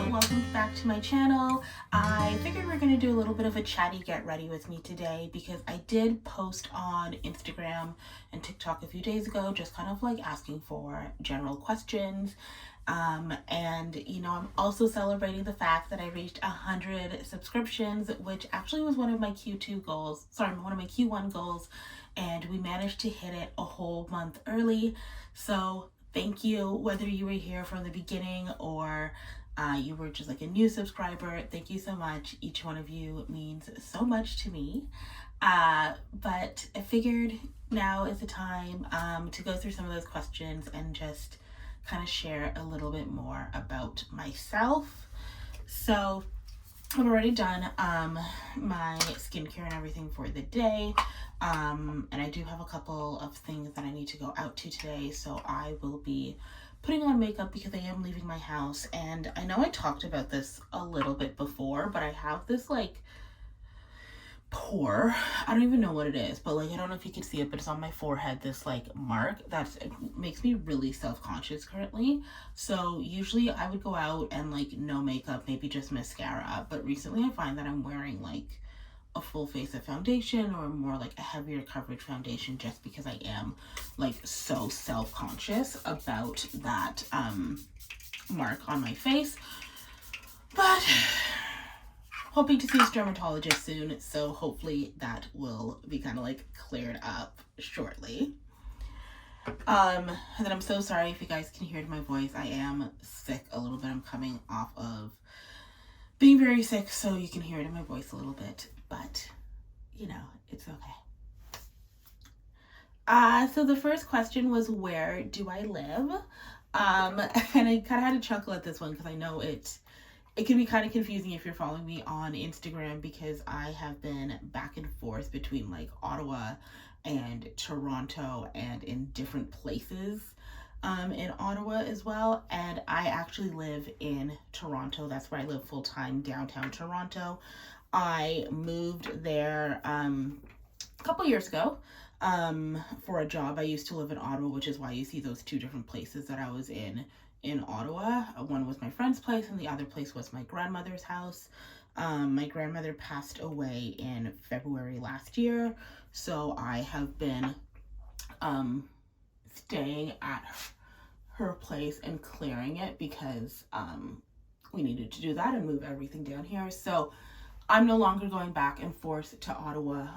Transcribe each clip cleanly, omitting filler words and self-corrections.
welcome back to my channel. I figured we're going to do a little bit of a chatty get ready with me today because I did post on Instagram and TikTok a few days ago just kind of like asking for general questions. And you know, I'm also celebrating the fact that I reached 100 subscriptions, which actually was one of my Q1 goals, and we managed to hit it a whole month early. So thank you, whether you were here from the beginning or you were just like a new subscriber. Thank you so much. Each one of you means so much to me. But I figured now is the time to go through some of those questions and just kind of share a little bit more about myself. So I've already done my skincare and everything for the day. And I do have a couple of things that I need to go out to today. So I will be putting on makeup because I am leaving my house. And I know I talked about this a little bit before, but I have this like pore. I don't even know what it is, but like I don't know if you can see it, but it's on my forehead, this like mark it makes me really self-conscious currently. So usually I would go out and like no makeup, maybe just mascara, but recently I find that I'm wearing like a full face of foundation or more like a heavier coverage foundation just because I am like so self-conscious about that mark on my face. But hoping to see a dermatologist soon, so hopefully that will be kind of like cleared up shortly. And then I'm so sorry if you guys can hear my voice. I am sick a little bit. I'm coming off of being very sick, so you can hear it in my voice a little bit, but you know, it's okay. So the first question was, where do I live? And I kind of had to chuckle at this one because I know it can be kind of confusing if you're following me on Instagram, because I have been back and forth between like Ottawa and Toronto and in different places in Ottawa as well. And I actually live in Toronto. That's where I live full time, downtown Toronto. I moved there a couple years ago for a job. I used to live in Ottawa, which is why you see those two different places that I was in Ottawa. One was my friend's place and the other place was my grandmother's house. My grandmother passed away in February last year, so I have been staying at her place and clearing it because we needed to do that and move everything down here. So I'm no longer going back and forth to Ottawa.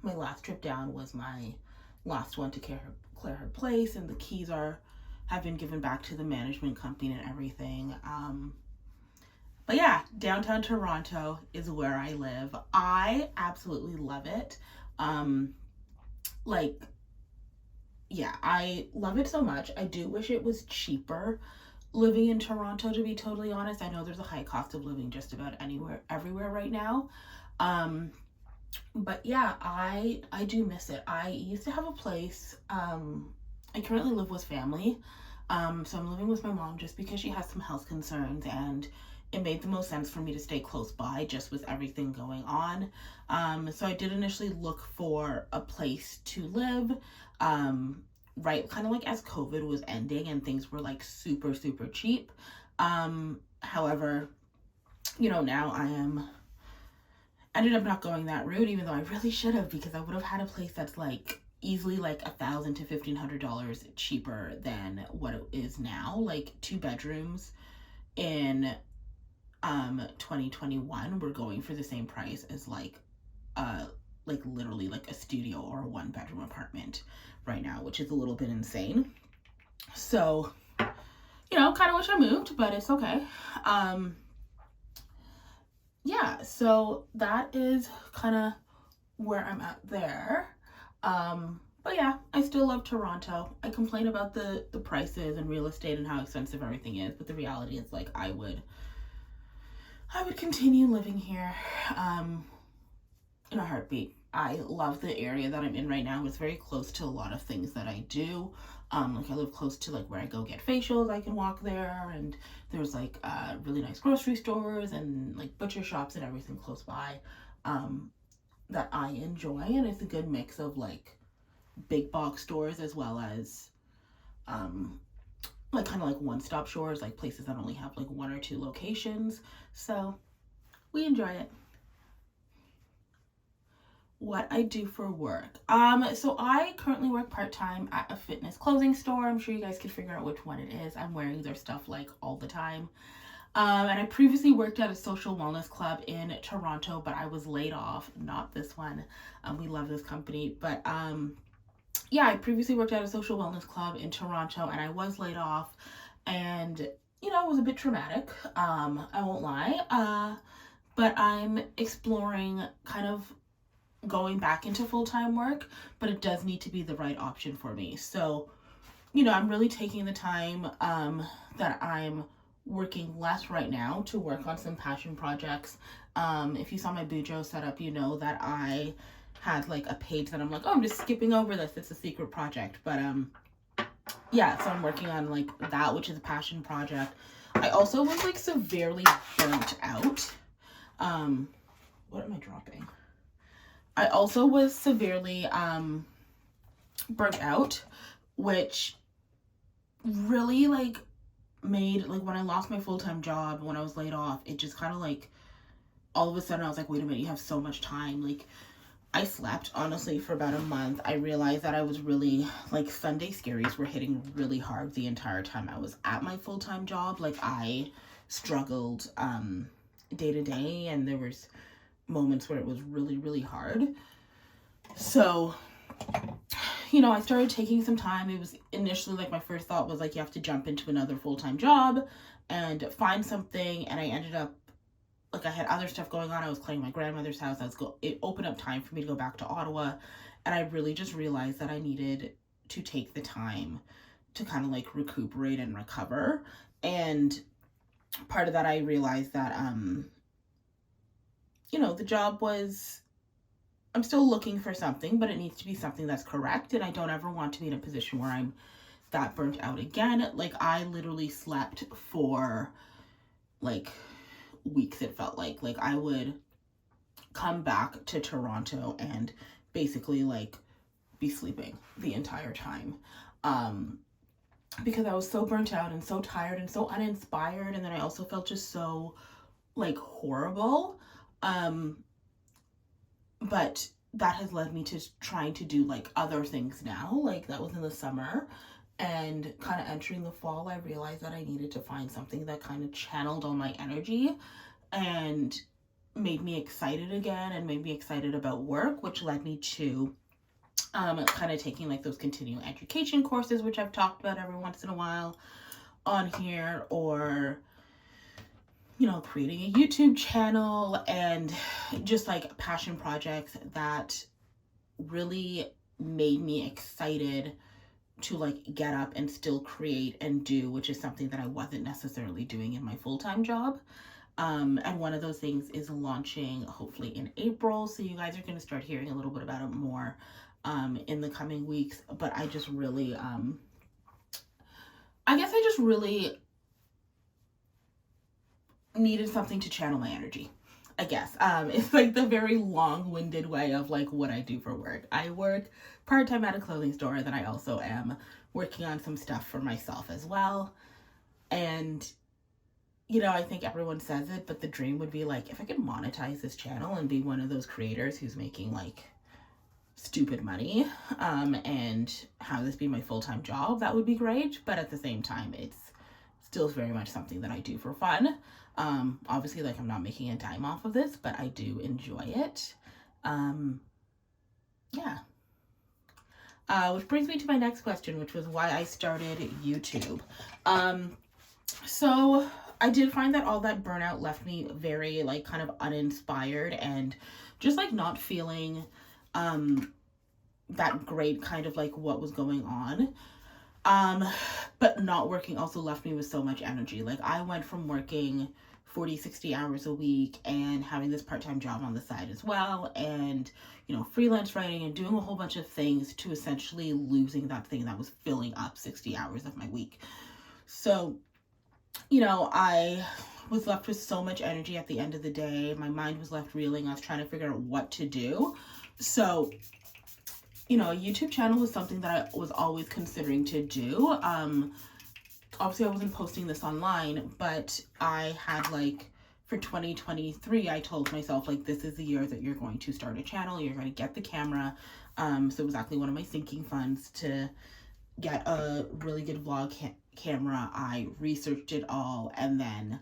My last trip down was my last one to clear her place, and the keys have been given back to the management company and everything. But yeah, downtown Toronto is where I live. I absolutely love it. I love it so much. I do wish it was cheaper living in Toronto, to be totally honest. I know there's a high cost of living just about everywhere right now. But yeah, I do miss it. I used to have a place. I currently live with family. So I'm living with my mom just because she has some health concerns, and it made the most sense for me to stay close by just with everything going on. So I did initially look for a place to live, right, kind of like as COVID was ending and things were like super, super cheap. However, you know, now ended up not going that route, even though I really should have, because I would have had a place that's like easily like $1,000 to $1,500 cheaper than what it is now. Like 2 bedrooms in 2021 we're going for the same price as like literally like a studio or a 1-bedroom apartment right now, which is a little bit insane. So, you know, kind of wish I moved, but it's okay. Yeah, so that is kind of where I'm at there. But yeah, I still love Toronto. I complain about the prices and real estate and how expensive everything is, but the reality is like I would continue living here in a heartbeat. I love the area that I'm in right now. It's very close to a lot of things that I do. Like I live close to like where I go get facials. I can walk there, and there's like really nice grocery stores and like butcher shops and everything close by that I enjoy. And it's a good mix of like big box stores as well as like kind of like one-stop shores, like places that only have like 1 or 2 locations. So we enjoy it. What I do for work. So I currently work part-time at a fitness clothing store. I'm sure you guys could figure out which one it is. I'm wearing their stuff like all the time. And I previously worked at a social wellness club in Toronto, but I was laid off. Not this one. We love this company, but yeah, I previously worked at a social wellness club in Toronto, and I was laid off, and you know, it was a bit traumatic. I won't lie. But I'm exploring kind of going back into full-time work, but it does need to be the right option for me. So, you know, I'm really taking the time that I'm working less right now to work on some passion projects. If you saw my Bujo setup, you know that I had like a page that I'm like, oh, I'm just skipping over this. It's a secret project. But yeah, so I'm working on like that, which is a passion project. I also was like severely burnt out. What am I dropping? I also was severely burnt out, which really like made, like when I lost my full-time job, when I was laid off, it just kind of like all of a sudden I was like, wait a minute, you have so much time. Like I slept honestly for about a month. I realized that I was really like Sunday scaries were hitting really hard the entire time I was at my full-time job. Like I struggled day to day, and there was moments where it was really, really hard. So, you know, I started taking some time. It was initially like my first thought was like, you have to jump into another full-time job and find something. And I ended up like, I had other stuff going on. I was cleaning my grandmother's house. It opened up time for me to go back to Ottawa. And I really just realized that I needed to take the time to kind of like recuperate and recover. And part of that, I realized that, you know, the job was, I'm still looking for something, but it needs to be something that's correct. And I don't ever want to be in a position where I'm that burnt out again. Like I literally slept for like weeks, it felt like I would come back to Toronto and basically like be sleeping the entire time. Because I was so burnt out and so tired and so uninspired. And then I also felt just so like horrible. But that has led me to trying to do like other things now. Like that was in the summer, and kind of entering the fall, I realized that I needed to find something that kind of channeled all my energy and made me excited again and made me excited about work, which led me to kind of taking like those continuing education courses, which I've talked about every once in a while on here, or you know, creating a YouTube channel, and just like passion projects that really made me excited to like get up and still create and do, which is something that I wasn't necessarily doing in my full-time job. And one of those things is launching hopefully in April. So you guys are going to start hearing a little bit about it more in the coming weeks. But I just really, I guess I just really needed something to channel my energy, I guess. It's like the very long-winded way of like what I do for work. I work part-time at a clothing store, and then I also am working on some stuff for myself as well. And you know, I think everyone says it, but the dream would be like, if I could monetize this channel and be one of those creators who's making like stupid money, and have this be my full-time job, that would be great. But at the same time, it's still very much something that I do for fun. Obviously, like I'm not making a dime off of this, but I do enjoy it. Yeah. Which brings me to my next question, which was why I started YouTube. So I did find that all that burnout left me very like kind of uninspired and just like not feeling that great, kind of like what was going on. But not working also left me with so much energy. Like I went from working 40, 60 hours a week and having this part-time job on the side as well, and you know, freelance writing and doing a whole bunch of things, to essentially losing that thing that was filling up 60 hours of my week. So, you know, I was left with so much energy at the end of the day. My mind was left reeling. I was trying to figure out what to do. So, you know, a YouTube channel was something that I was always considering to do. obviously I wasn't posting this online, but I had like, for 2023, I told myself, like, this is the year that you're going to start a channel, you're going to get the camera. So it was actually one of my sinking funds to get a really good vlog camera. I researched it all and then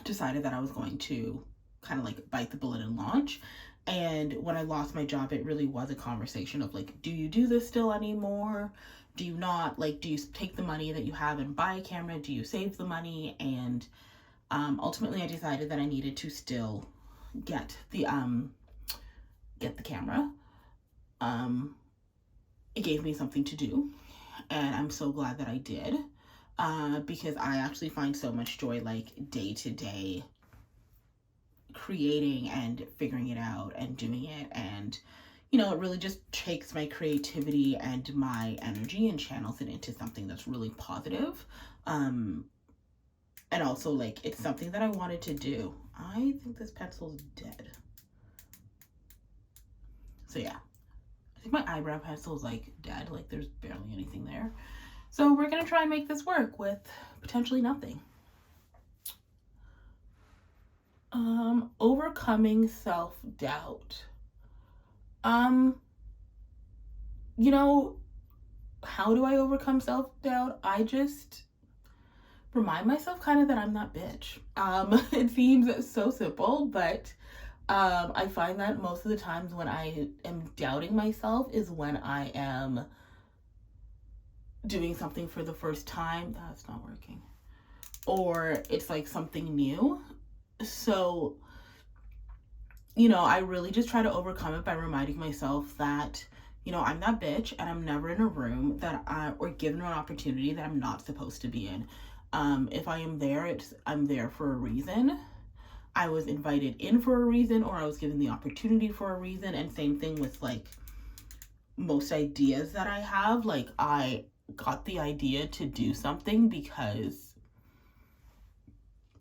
decided that I was going to kind of like bite the bullet and launch. And when I lost my job, it really was a conversation of like, do you do this still anymore? Do you not? Like, do you take the money that you have and buy a camera? Do you save the money? And ultimately I decided that I needed to still get the camera. It gave me something to do, and I'm so glad that I did, because I actually find so much joy, like, day to day creating and figuring it out and doing it. And you know, it really just takes my creativity and my energy and channels it into something that's really positive. And also, like, it's something that I wanted to do. I think this pencil's dead. So yeah, I think my eyebrow pencil is like dead. Like, there's barely anything there. So we're gonna try and make this work with potentially nothing. Overcoming self-doubt. You know, how do I overcome self-doubt? I just remind myself kind of that I'm that bitch. It seems so simple, but I find that most of the times when I am doubting myself is when I am doing something for the first time. That's not working. Or it's like something new. So, you know, I really just try to overcome it by reminding myself that, you know, I'm that bitch and I'm never in a room that or given an opportunity that I'm not supposed to be in. If I am there, I'm there for a reason. I was invited in for a reason, or I was given the opportunity for a reason. And same thing with like most ideas that I have. Like, I got the idea to do something because,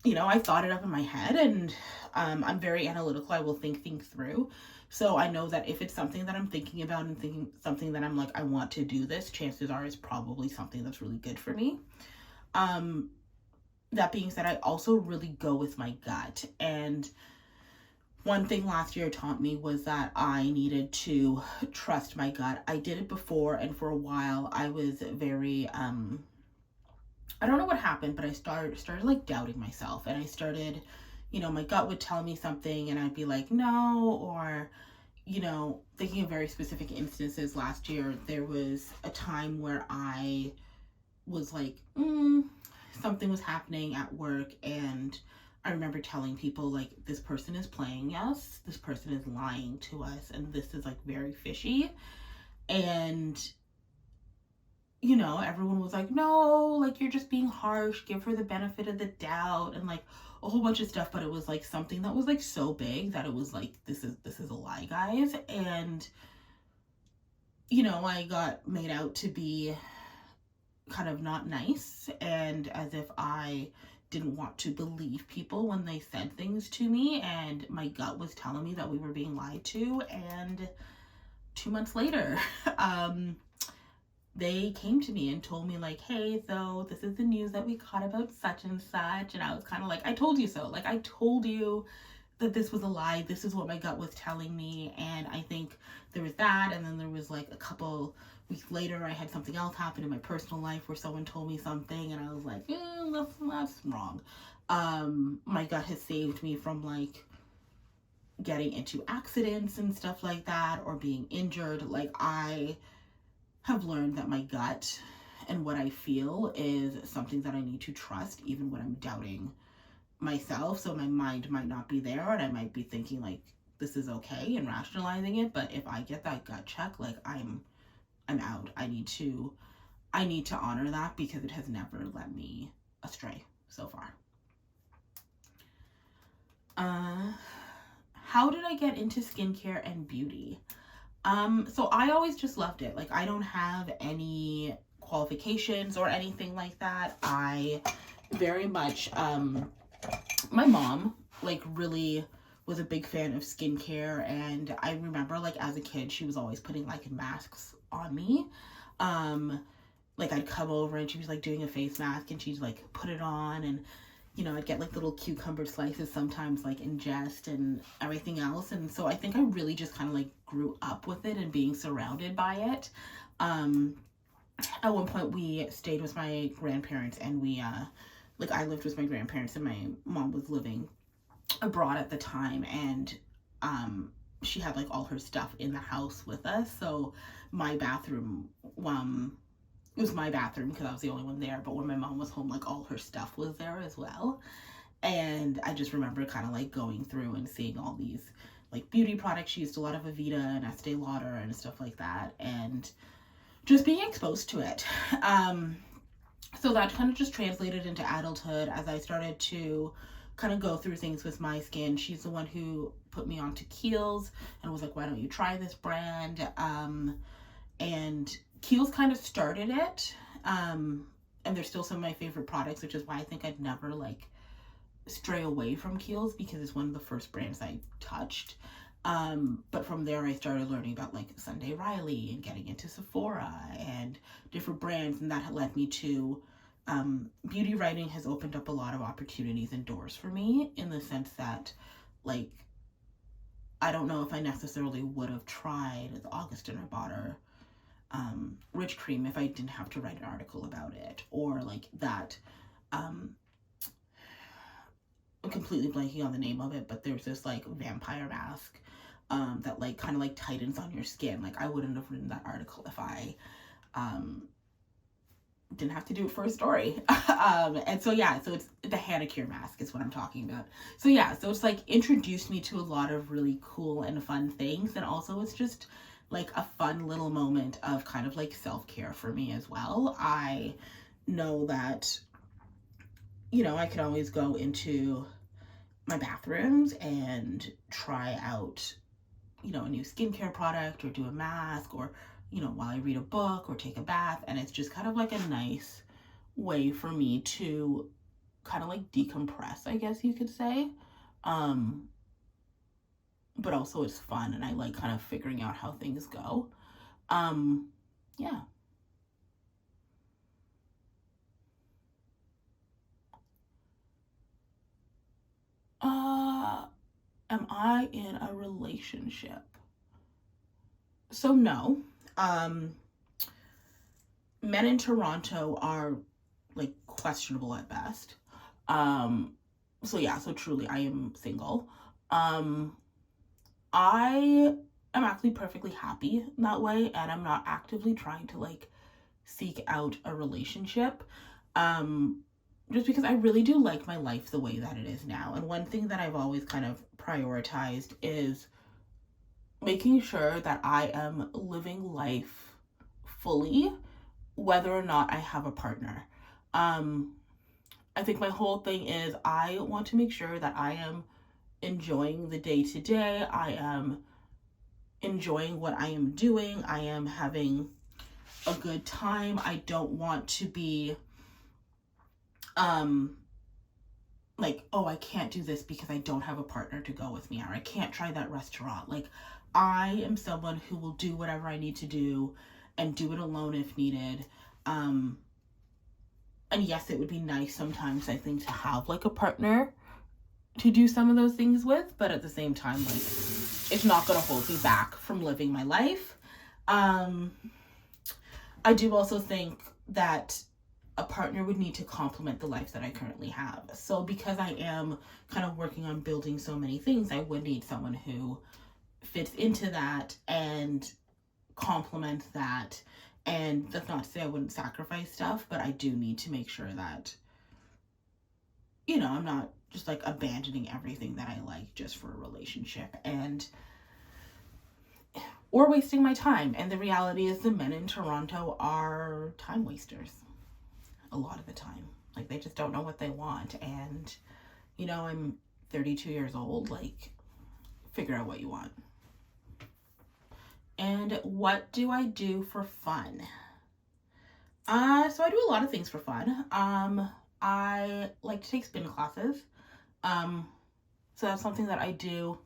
you know, I thought it up in my head, and I'm very analytical. I will think things through. So I know that if it's something that I'm thinking about and thinking something that I'm like, I want to do this, chances are it's probably something that's really good for me. That being said, I also really go with my gut. And one thing last year taught me was that I needed to trust my gut. I did it before, and for a while I was very, I don't know what happened, but I started like doubting myself. And I started, you know, my gut would tell me something and I'd be like, no. Or, you know, thinking of very specific instances last year, there was a time where I was like, something was happening at work, and I remember telling people, like, this person is playing us, this person is lying to us, and this is like very fishy. And, you know, everyone was like, no, like, you're just being harsh, give her the benefit of the doubt, and like a whole bunch of stuff. But it was like something that was like so big that it was like, this is a lie, guys. And, you know, I got made out to be kind of not nice, and as if I didn't want to believe people when they said things to me, and my gut was telling me that we were being lied to. And 2 months later, they came to me and told me, like, hey, so this is the news that we caught about such and such. And I was kind of like, I told you so. Like, I told you that this was a lie. This is what my gut was telling me. And I think there was that. And then there was like a couple weeks later, I had something else happen in my personal life where someone told me something, and I was like, that's wrong. My gut has saved me from like getting into accidents and stuff like that, or being injured. Like, I have learned that my gut and what I feel is something that I need to trust, even when I'm doubting myself. So my mind might not be there, and I might be thinking like, this is okay, and rationalizing it. But if I get that gut check, like, I'm out. I need to honor that, because it has never led me astray so far. How did I get into skincare and beauty? So I always just loved it. Like, I don't have any qualifications or anything like that. I very much, my mom, like, really was a big fan of skincare, and I remember, like, as a kid, she was always putting like masks on me. like I'd come over and she was like doing a face mask and she'd like put it on, and I'd get like little cucumber slices sometimes, like in jest and everything else. And so I think I really just kind of like grew up with it and being surrounded by it. At one point we stayed with my grandparents, and we like I lived with my grandparents and my mom was living abroad at the time, and she had like all her stuff in the house with us. So my bathroom, it was my bathroom because I was the only one there, but when my mom was home, like all her stuff was there as well. And I just remember kind of like going through and seeing all these like beauty products. She used a lot of Avita and Estee Lauder and stuff like that, and just being exposed to it. So that kind of just translated into adulthood as I started to kind of go through things with my skin. She's the one who put me onto Kiehl's and was like, why don't you try this brand? And Kiehl's kind of started it. And they're still some of my favorite products, which is why I think I'd never like stray away from Kiehl's, because it's one of the first brands I touched. But from there I started learning about like Sunday Riley and getting into Sephora and different brands, and that had led me to beauty writing has opened up a lot of opportunities and doors for me, in the sense that like I don't know if I necessarily would have tried the Augustin or Butter Rich Cream if I didn't have to write an article about it, or like that I'm completely blanking on the name of it, but there's this like vampire mask that like kind of like tightens on your skin. Like I wouldn't have written that article if I didn't have to do it for a story. And so yeah, so it's the Hannah Cure mask is what I'm talking about. So yeah, so it's like introduced me to a lot of really cool and fun things, and also it's just like a fun little moment of kind of like self-care for me as well. I know that I could always go into my bathrooms and try out a new skincare product, or do a mask, or while I read a book or take a bath, and it's just kind of like a nice way for me to kind of like decompress, I guess you could say. But also it's fun, and I like kind of figuring out how things go. Yeah. Am I in a relationship? So no. Men in Toronto are like questionable at best. So yeah, so truly I am single. I am actually perfectly happy that way, and I'm not actively trying to like seek out a relationship. Just because I really do like my life the way that it is now. And one thing that I've always kind of prioritized is making sure that I am living life fully, whether or not I have a partner. I think my whole thing is I want to make sure that I am enjoying the day to day. I am enjoying what I am doing. I am having a good time. I don't want to be like, oh, I can't do this because I don't have a partner to go with me, or I can't try that restaurant. Like, I am someone who will do whatever I need to do and do it alone if needed. And yes, it would be nice sometimes, I think, to have like a partner to do some of those things with, but at the same time, like, it's not going to hold me back from living my life. I do also think that a partner would need to complement the life that I currently have. So because I am kind of working on building so many things, I would need someone who fits into that and complements that. And that's not to say I wouldn't sacrifice stuff, but I do need to make sure that, I'm not just like abandoning everything that I like just for a relationship, or wasting my time. And the reality is the men in Toronto are time wasters a lot of the time. Like, they just don't know what they want. And, I'm 32 years old. Like, figure out what you want. And what do I do for fun? So I do a lot of things for fun. I like to take spin classes. So that's something that I do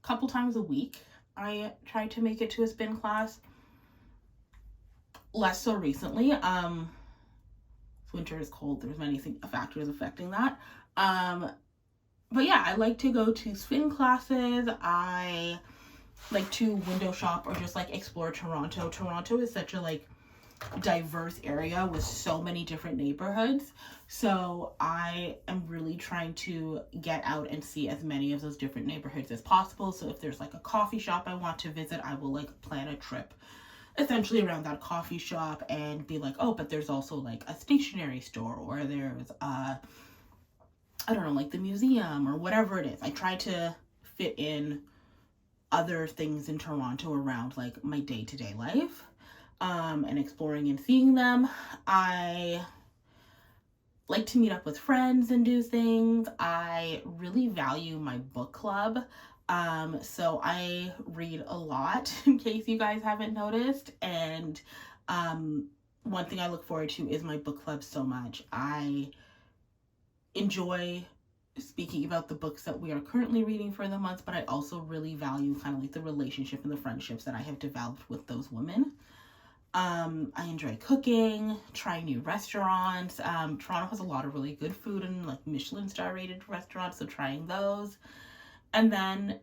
a couple times a week. I try to make it to a spin class. Less so recently. Winter is cold. There's many factors affecting that. But yeah, I like to go to spin classes. I like to window shop or just like explore Toronto. Toronto is such a like diverse area with so many different neighborhoods. So I am really trying to get out and see as many of those different neighborhoods as possible. So if there's like a coffee shop I want to visit, I will like plan a trip essentially around that coffee shop and be like, oh, but there's also like a stationery store, or there's I don't know, like the museum or whatever it is. I try to fit in other things in Toronto around like my day-to-day life, and exploring and seeing them. I like to meet up with friends and do things. I really value my book club. So I read a lot, in case you guys haven't noticed. And one thing I look forward to is my book club so much. I enjoy speaking about the books that we are currently reading for the month, but I also really value kind of like the relationship and the friendships that I have developed with those women. I enjoy cooking, trying new restaurants. Toronto has a lot of really good food and like Michelin star rated restaurants, so trying those. And then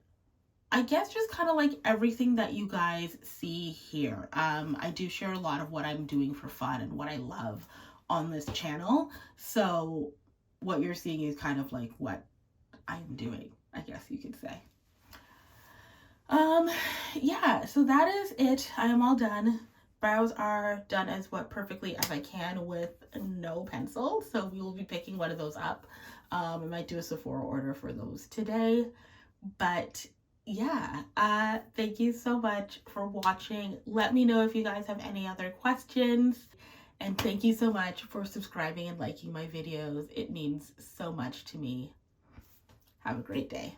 I guess just kind of like everything that you guys see here. I do share a lot of what I'm doing for fun and what I love on this channel. So what you're seeing is kind of like what I'm doing, I guess you could say. Yeah, so that is it. I am all done. Brows are done as perfectly as I can with no pencil, so we will be picking one of those up. I might do a Sephora order for those today, but yeah, thank you so much for watching. Let me know if you guys have any other questions, and thank you so much for subscribing and liking my videos. It means so much to me. Have a great day.